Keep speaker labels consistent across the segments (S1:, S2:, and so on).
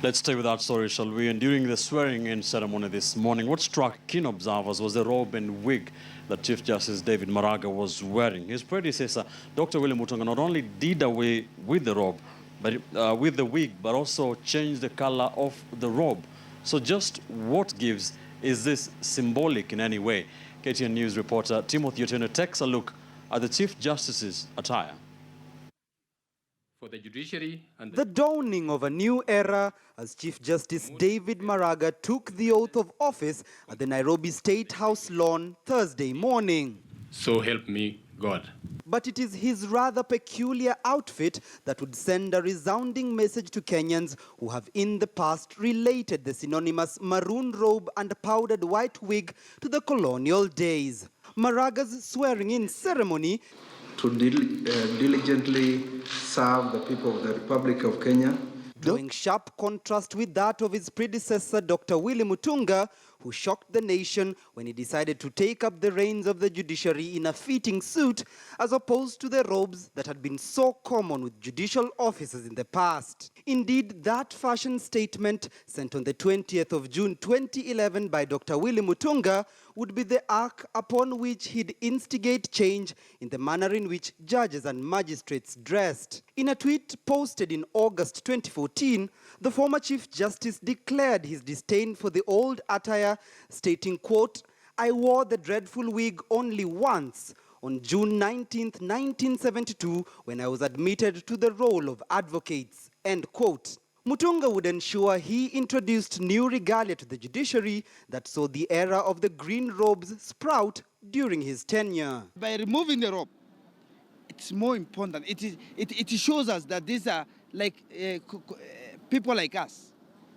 S1: Let's stay with that story, shall we? And during the swearing-in ceremony this morning, what struck keen observers was the robe and wig that Chief Justice David Maraga was wearing. His predecessor, Dr. Willy Mutunga, not only did away with the robe, but with the wig, but also changed the color of the robe. So just what gives? Is this symbolic in any way? KTN News reporter Timothy Otieno takes a look at the Chief Justice's attire.
S2: For the judiciary and
S3: the dawning of a new era as Chief Justice David Maraga took the oath of office at the Nairobi State House lawn Thursday morning.
S2: So help me God.
S3: But it is his rather peculiar outfit that would send a resounding message to Kenyans who have in the past related the synonymous maroon robe and powdered white wig to the colonial days. Maraga's swearing-in ceremony
S4: to diligently serve the people of the Republic of Kenya.
S3: Drawing sharp contrast with that of his predecessor, Dr. Willy Mutunga, who shocked the nation when he decided to take up the reins of the judiciary in a fitting suit, as opposed to the robes that had been so common with judicial officers in the past. Indeed, that fashion statement, sent on the 20th of June 2011 by Dr. Willy Mutunga, would be the arc upon which he'd instigate change in the manner in which judges and magistrates dressed. In a tweet posted in August 2014, the former Chief Justice declared his disdain for the old attire, stating, quote, "I wore the dreadful wig only once, on June 19, 1972, when I was admitted to the role of advocates," end quote. Mutunga would ensure he introduced new regalia to the judiciary that saw the era of the green robes sprout during his tenure.
S5: By removing the robe, it's more important. It shows us that these are like people like us.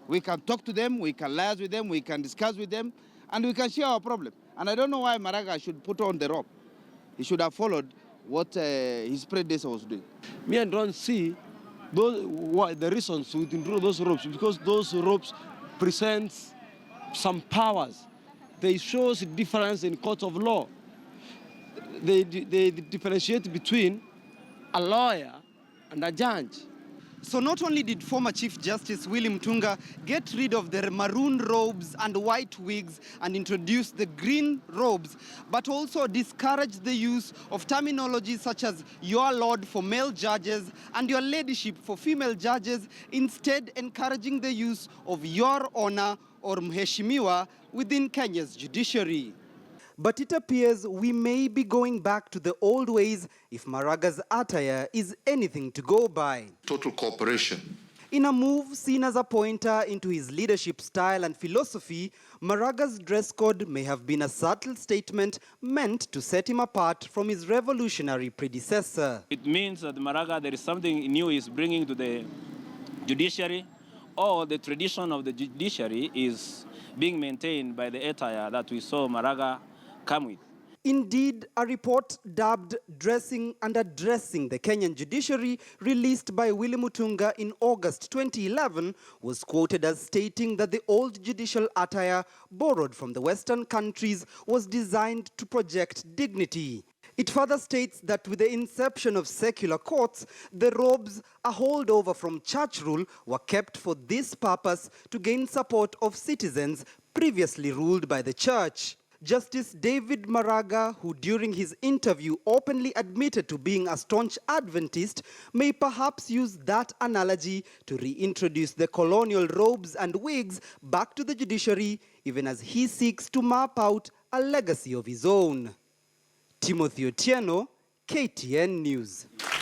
S5: We can talk to them, we can liaise with them, we can discuss with them, and we can share our problem. And I don't know why Maraga should put on the robe. He should have followed what his predecessor was doing.
S6: Me, I don't see the reasons to withdraw those robes, because those robes present some powers. They show the difference in court of law. They differentiate between a lawyer and a judge.
S3: So not only did former Chief Justice Willy Mutunga get rid of the maroon robes and white wigs and introduce the green robes, but also discouraged the use of terminology such as "your lord" for male judges and "your ladyship" for female judges, instead encouraging the use of "your honor" or "mheshimiwa" within Kenya's judiciary. But it appears we may be going back to the old ways if Maraga's attire is anything to go by.
S7: Total cooperation.
S3: In a move seen as a pointer into his leadership style and philosophy, Maraga's dress code may have been a subtle statement meant to set him apart from his revolutionary predecessor.
S8: It means that Maraga, there is something new he's bringing to the judiciary, or the tradition of the judiciary is being maintained by the attire that we saw Maraga come with.
S3: Indeed, a report dubbed "Dressing and Addressing the Kenyan Judiciary," released by Willy Mutunga in August 2011, was quoted as stating that the old judicial attire, borrowed from the Western countries, was designed to project dignity. It further states that with the inception of secular courts, the robes, a holdover from church rule, were kept for this purpose to gain support of citizens previously ruled by the church. Justice David Maraga, who during his interview openly admitted to being a staunch Adventist, may perhaps use that analogy to reintroduce the colonial robes and wigs back to the judiciary, even as he seeks to map out a legacy of his own. Timothy Otieno, KTN News.